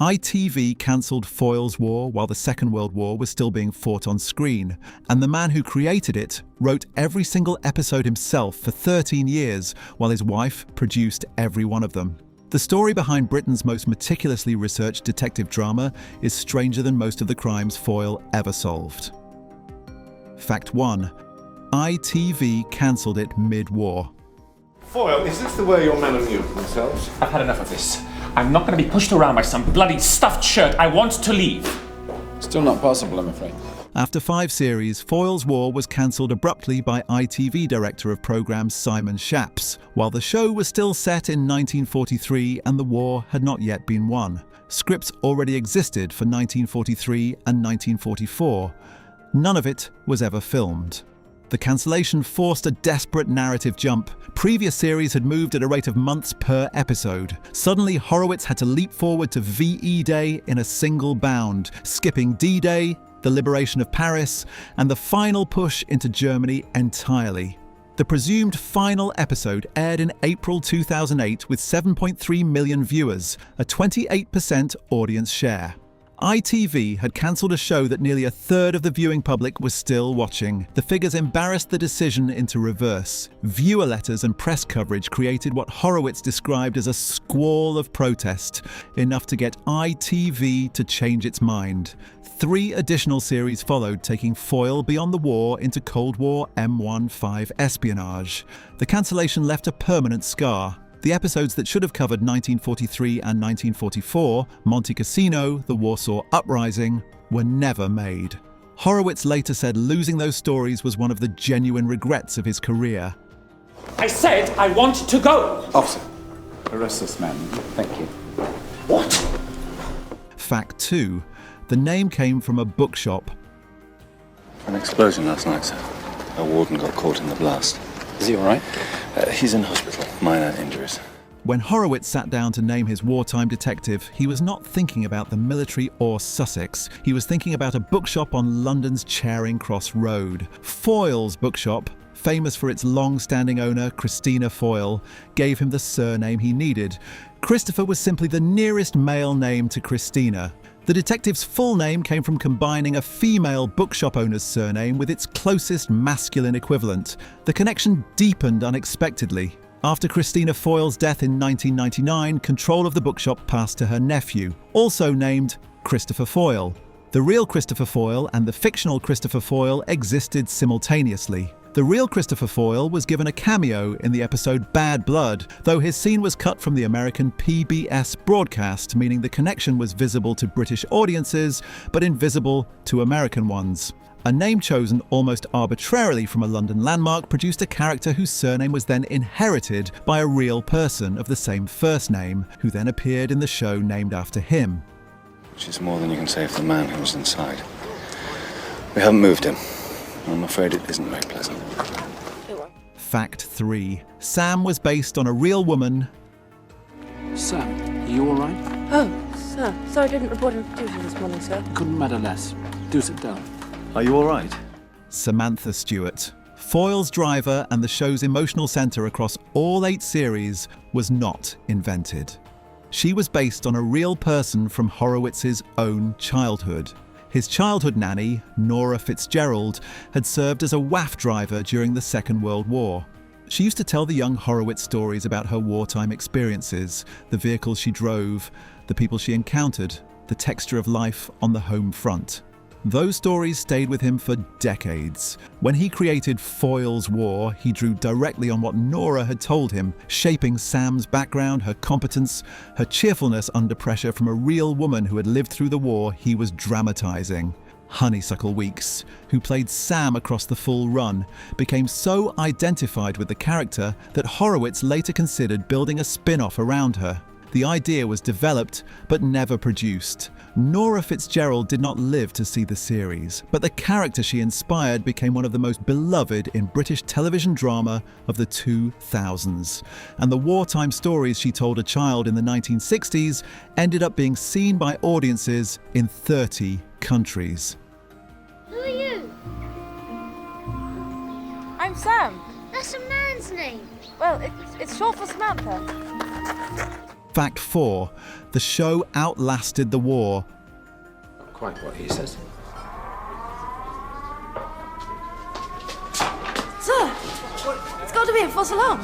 ITV cancelled Foyle's War while the Second World War was still being fought on screen, and the man who created it wrote every single episode himself for 13 years while his wife produced every one of them. The story behind Britain's most meticulously researched detective drama is stranger than most of the crimes Foyle ever solved. Fact 1. ITV cancelled it mid-war. Foyle, is this the way your men amuse themselves? I've had enough of this. I'm not going to be pushed around by some bloody stuffed shirt. I want to leave. Still not possible, I'm afraid. After 5 series, Foyle's War was cancelled abruptly by ITV director of programmes Simon Shapps, while the show was still set in 1943 and the war had not yet been won. Scripts already existed for 1943 and 1944. None of it was ever filmed. The cancellation forced a desperate narrative jump. Previous series had moved at a rate of months per episode. Suddenly, Horowitz had to leap forward to VE Day in a single bound, skipping D-Day, the liberation of Paris, and the final push into Germany entirely. The presumed final episode aired in April 2008 with 7.3 million viewers, a 28% audience share. ITV had cancelled a show that nearly a third of the viewing public was still watching. The figures embarrassed the decision into reverse. Viewer letters and press coverage created what Horowitz described as a squall of protest, enough to get ITV to change its mind. 3 additional series followed, taking Foyle beyond the war into Cold War M15 espionage. The cancellation left a permanent scar. The episodes that should have covered 1943 and 1944, Monte Cassino, the Warsaw Uprising, were never made. Horowitz later said losing those stories was one of the genuine regrets of his career. I said I want to go. Officer, arrest this man. Thank you. What? Fact 2. The name came from a bookshop. An explosion last night, sir. A warden got caught in the blast. Is he all right? He's in hospital. Minor injuries. When Horowitz sat down to name his wartime detective, he was not thinking about the military or Sussex. He was thinking about a bookshop on London's Charing Cross Road. Foyle's bookshop, famous for its long-standing owner, Christina Foyle, gave him the surname he needed. Christopher was simply the nearest male name to Christina. The detective's full name came from combining a female bookshop owner's surname with its closest masculine equivalent. The connection deepened unexpectedly. After Christina Foyle's death in 1999, control of the bookshop passed to her nephew, also named Christopher Foyle. The real Christopher Foyle and the fictional Christopher Foyle existed simultaneously. The real Christopher Foyle was given a cameo in the episode Bad Blood, though his scene was cut from the American PBS broadcast, meaning the connection was visible to British audiences, but invisible to American ones. A name chosen almost arbitrarily from a London landmark produced a character whose surname was then inherited by a real person of the same first name, who then appeared in the show named after him. Which is more than you can say for the man who was inside. We haven't moved him. I'm afraid it isn't very pleasant. Fact 3. Sam was based on a real woman. Sam, are you all right? Oh, sir. Sorry I didn't report him for duty this morning, sir. Couldn't matter less. Do sit down. Are you all right? Samantha Stewart. Foyle's driver and the show's emotional centre across all 8 series was not invented. She was based on a real person from Horowitz's own childhood. His childhood nanny, Nora Fitzgerald, had served as a WAF driver during the Second World War. She used to tell the young Horowitz stories about her wartime experiences, the vehicles she drove, the people she encountered, the texture of life on the home front. Those stories stayed with him for decades. When he created Foyle's War, he drew directly on what Nora had told him, shaping Sam's background, her competence, her cheerfulness under pressure from a real woman who had lived through the war he was dramatising. Honeysuckle Weeks, who played Sam across the full run, became so identified with the character that Horowitz later considered building a spin-off around her. The idea was developed, but never produced. Nora Fitzgerald did not live to see the series, but the character she inspired became one of the most beloved in British television drama of the 2000s. And the wartime stories she told a child in the 1960s ended up being seen by audiences in 30 countries. Who are you? I'm Sam. That's a man's name. Well, it's short for Samantha. Fact 4. The show outlasted the war. Quite what he says. Sir, it's got to be a false alarm,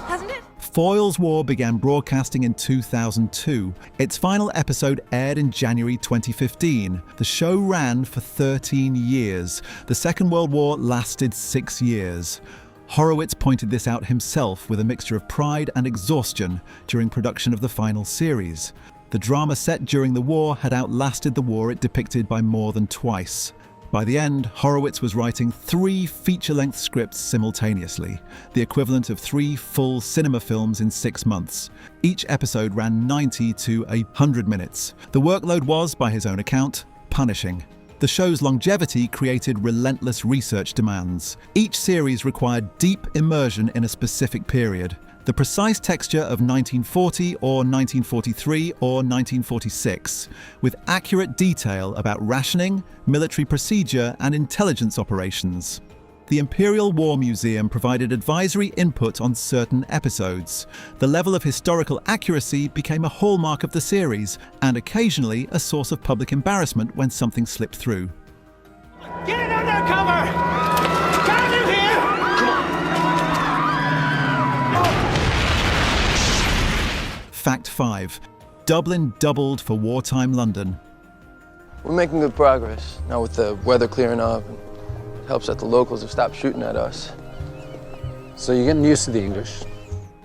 hasn't it? Foyle's War began broadcasting in 2002. Its final episode aired in January 2015. The show ran for 13 years. The Second World War lasted 6 years. Horowitz pointed this out himself with a mixture of pride and exhaustion during production of the final series. The drama set during the war had outlasted the war it depicted by more than twice. By the end, Horowitz was writing 3 feature-length scripts simultaneously, the equivalent of 3 full cinema films in 6 months. Each episode ran 90 to 100 minutes. The workload was, by his own account, punishing. The show's longevity created relentless research demands. Each series required deep immersion in a specific period. The precise texture of 1940 or 1943 or 1946, with accurate detail about rationing, military procedure, and intelligence operations. The Imperial War Museum provided advisory input on certain episodes. The level of historical accuracy became a hallmark of the series, and occasionally a source of public embarrassment when something slipped through. Get it under cover! Can you hear? Fact 5. Dublin doubled for wartime London. We're making good progress, now with the weather clearing up. It helps that the locals have stopped shooting at us. So you're getting used to the English?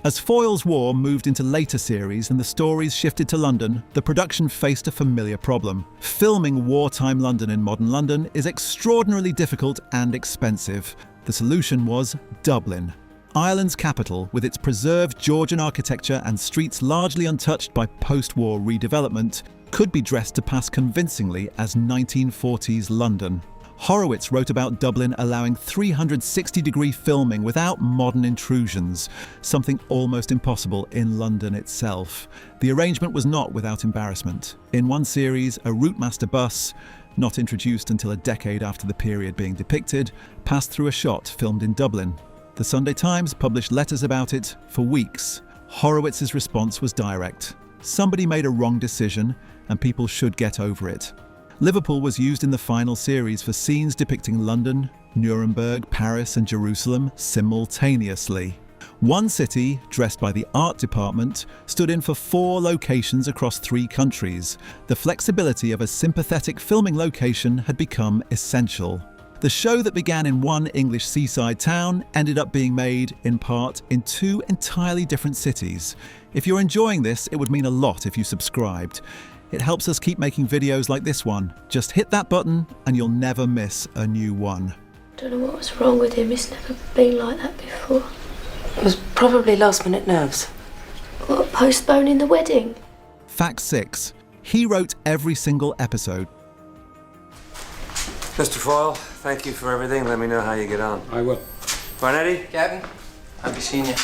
As Foyle's War moved into later series and the stories shifted to London, the production faced a familiar problem. Filming wartime London in modern London is extraordinarily difficult and expensive. The solution was Dublin. Ireland's capital, with its preserved Georgian architecture and streets largely untouched by post-war redevelopment, could be dressed to pass convincingly as 1940s London. Horowitz wrote about Dublin allowing 360-degree filming without modern intrusions, something almost impossible in London itself. The arrangement was not without embarrassment. In one series, a Routemaster bus, not introduced until a decade after the period being depicted, passed through a shot filmed in Dublin. The Sunday Times published letters about it for weeks. Horowitz's response was direct. Somebody made a wrong decision, and people should get over it. Liverpool was used in the final series for scenes depicting London, Nuremberg, Paris, and Jerusalem simultaneously. One city, dressed by the art department, stood in for 4 locations across 3 countries. The flexibility of a sympathetic filming location had become essential. The show that began in one English seaside town ended up being made, in part, in 2 entirely different cities. If you're enjoying this, it would mean a lot if you subscribed. It helps us keep making videos like this one. Just hit that button and you'll never miss a new one. Don't know what was wrong with him. He's never been like that before. It was probably last-minute nerves. What, postponing the wedding? Fact 6. He wrote every single episode. Mr. Foyle, thank you for everything. Let me know how you get on. I will. Barnetti? Captain, happy seeing you.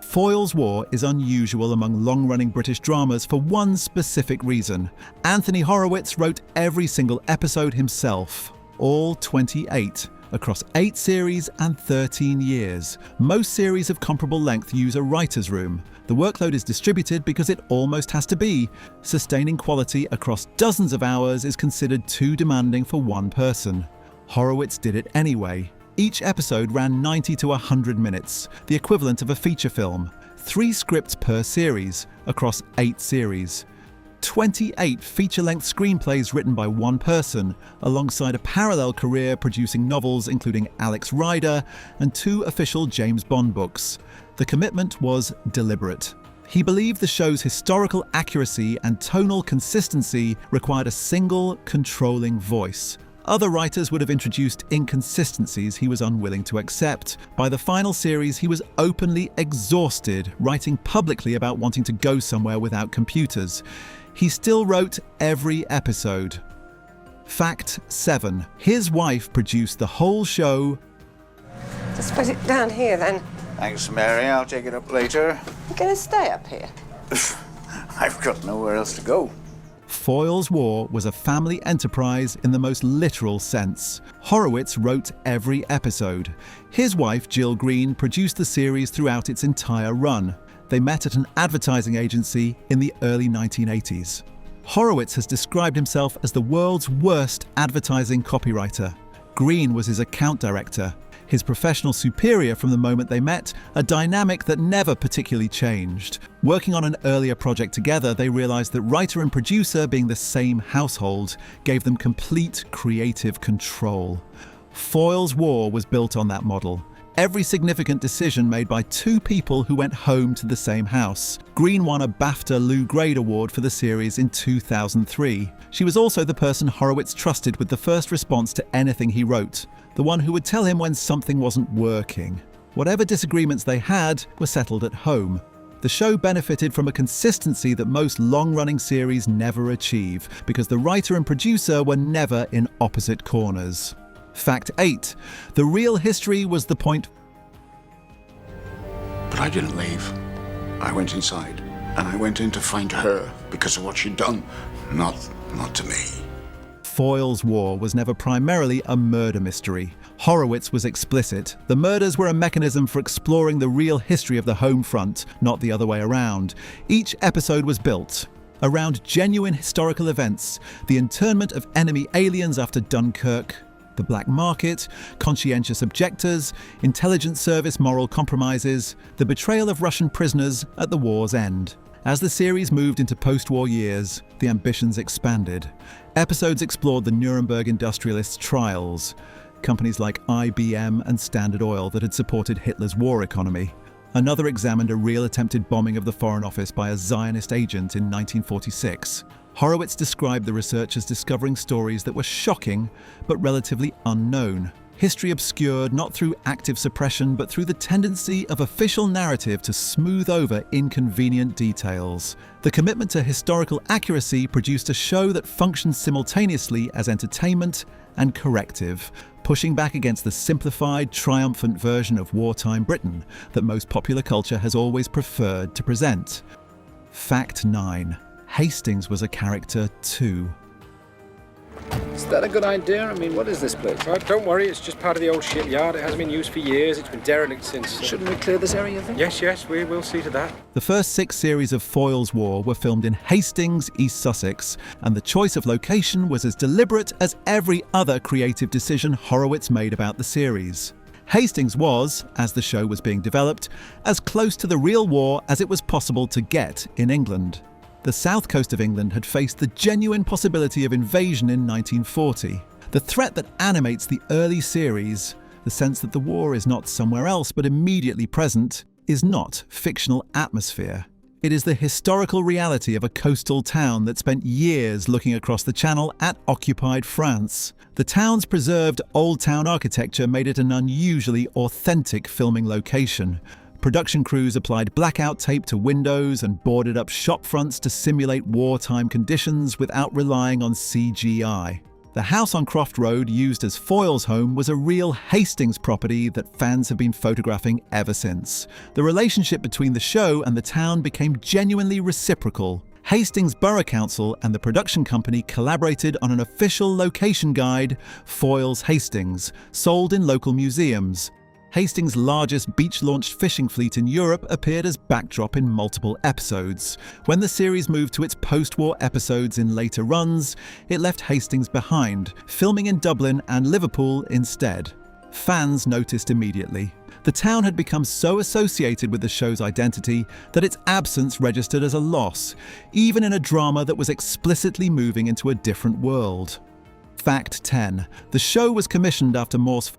Foyle's War is unusual among long-running British dramas for one specific reason. Anthony Horowitz wrote every single episode himself, all 28, across 8 series and 13 years. Most series of comparable length use a writer's room. The workload is distributed because it almost has to be. Sustaining quality across dozens of hours is considered too demanding for one person. Horowitz did it anyway. Each episode ran 90 to 100 minutes, the equivalent of a feature film. 3 scripts per series, across 8 series. 28 feature-length screenplays written by one person, alongside a parallel career producing novels including Alex Rider and 2 official James Bond books. The commitment was deliberate. He believed the show's historical accuracy and tonal consistency required a single, controlling voice. Other writers would have introduced inconsistencies he was unwilling to accept. By the final series, he was openly exhausted, writing publicly about wanting to go somewhere without computers. He still wrote every episode. Fact 7. His wife produced the whole show. Just put it down here then. Thanks, Mary. I'll take it up later. You're going to stay up here? I've got nowhere else to go. Foyle's War was a family enterprise in the most literal sense. Horowitz wrote every episode. His wife, Jill Green, produced the series throughout its entire run. They met at an advertising agency in the early 1980s. Horowitz has described himself as the world's worst advertising copywriter. Green was his account director, his professional superior from the moment they met, a dynamic that never particularly changed. Working on an earlier project together, they realized that writer and producer, being the same household, gave them complete creative control. Foyle's War was built on that model. Every significant decision made by two people who went home to the same house. Green won a BAFTA Lou Grade Award for the series in 2003. She was also the person Horowitz trusted with the first response to anything he wrote, the one who would tell him when something wasn't working. Whatever disagreements they had were settled at home. The show benefited from a consistency that most long-running series never achieve, because the writer and producer were never in opposite corners. Fact 8. The real history was the point. But I didn't leave. I went inside, and I went in to find her because of what she'd done, not to me. Foyle's War was never primarily a murder mystery. Horowitz was explicit. The murders were a mechanism for exploring the real history of the home front, not the other way around. Each episode was built around genuine historical events: the internment of enemy aliens after Dunkirk, the black market, conscientious objectors, intelligence service moral compromises, the betrayal of Russian prisoners at the war's end. As the series moved into post-war years, the ambitions expanded. Episodes explored the Nuremberg industrialists' trials, companies like IBM and Standard Oil that had supported Hitler's war economy. Another examined a real attempted bombing of the Foreign Office by a Zionist agent in 1946. Horowitz described the research as discovering stories that were shocking but relatively unknown. History obscured not through active suppression but through the tendency of official narrative to smooth over inconvenient details. The commitment to historical accuracy produced a show that functioned simultaneously as entertainment and corrective, pushing back against the simplified, triumphant version of wartime Britain that most popular culture has always preferred to present. Fact 9. Hastings was a character too. Is that a good idea? I mean, what is this place? Right, don't worry, it's just part of the old shipyard. It hasn't been used for years. It's been derelict since... Shouldn't we clear this area, then? Yes, we will see to that. The first 6 series of Foyle's War were filmed in Hastings, East Sussex, and the choice of location was as deliberate as every other creative decision Horowitz made about the series. Hastings was, as the show was being developed, as close to the real war as it was possible to get in England. The south coast of England had faced the genuine possibility of invasion in 1940. The threat that animates the early series, the sense that the war is not somewhere else but immediately present, is not fictional atmosphere. It is the historical reality of a coastal town that spent years looking across the channel at occupied France. The town's preserved old town architecture made it an unusually authentic filming location. Production crews applied blackout tape to windows and boarded up shop fronts to simulate wartime conditions without relying on CGI. The house on Croft Road, used as Foyle's home, was a real Hastings property that fans have been photographing ever since. The relationship between the show and the town became genuinely reciprocal. Hastings Borough Council and the production company collaborated on an official location guide, Foyle's Hastings, sold in local museums. Hastings' largest beach-launched fishing fleet in Europe appeared as backdrop in multiple episodes. When the series moved to its post-war episodes in later runs, it left Hastings behind, filming in Dublin and Liverpool instead. Fans noticed immediately. The town had become so associated with the show's identity that its absence registered as a loss, even in a drama that was explicitly moving into a different world. Fact 10. The show was commissioned after Morse.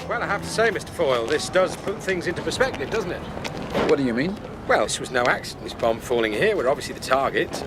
Well, I have to say, Mr. Foyle, this does put things into perspective, doesn't it? What do you mean? Well, this was no accident. This bomb falling here, we're obviously the target.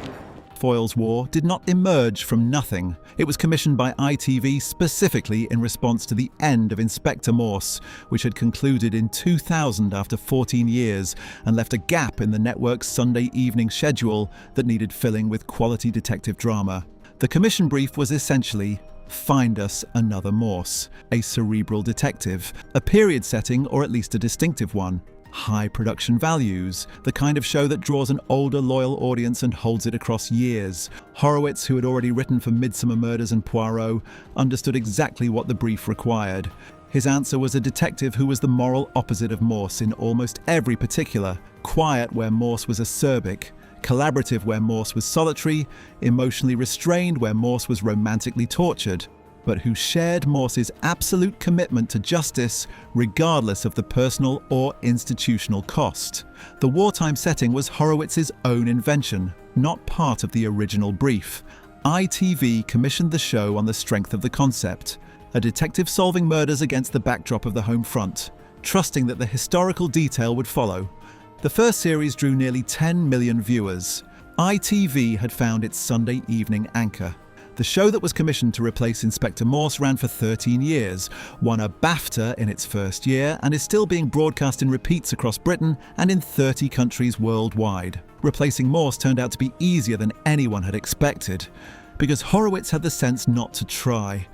Foyle's War did not emerge from nothing. It was commissioned by ITV specifically in response to the end of Inspector Morse, which had concluded in 2000 after 14 years and left a gap in the network's Sunday evening schedule that needed filling with quality detective drama. The commission brief was essentially: find us another Morse, a cerebral detective, a period setting or at least a distinctive one, high production values, the kind of show that draws an older loyal audience and holds it across years. Horowitz, who had already written for Midsummer Murders and Poirot, understood exactly what the brief required. His answer was a detective who was the moral opposite of Morse in almost every particular: quiet where Morse was acerbic, collaborative where Morse was solitary, emotionally restrained where Morse was romantically tortured, but who shared Morse's absolute commitment to justice regardless of the personal or institutional cost. The wartime setting was Horowitz's own invention, not part of the original brief. ITV commissioned the show on the strength of the concept: a detective solving murders against the backdrop of the home front, trusting that the historical detail would follow. The first series drew nearly 10 million viewers. ITV had found its Sunday evening anchor. The show that was commissioned to replace Inspector Morse ran for 13 years, won a BAFTA in its first year, and is still being broadcast in repeats across Britain and in 30 countries worldwide. Replacing Morse turned out to be easier than anyone had expected, because Horowitz had the sense not to try.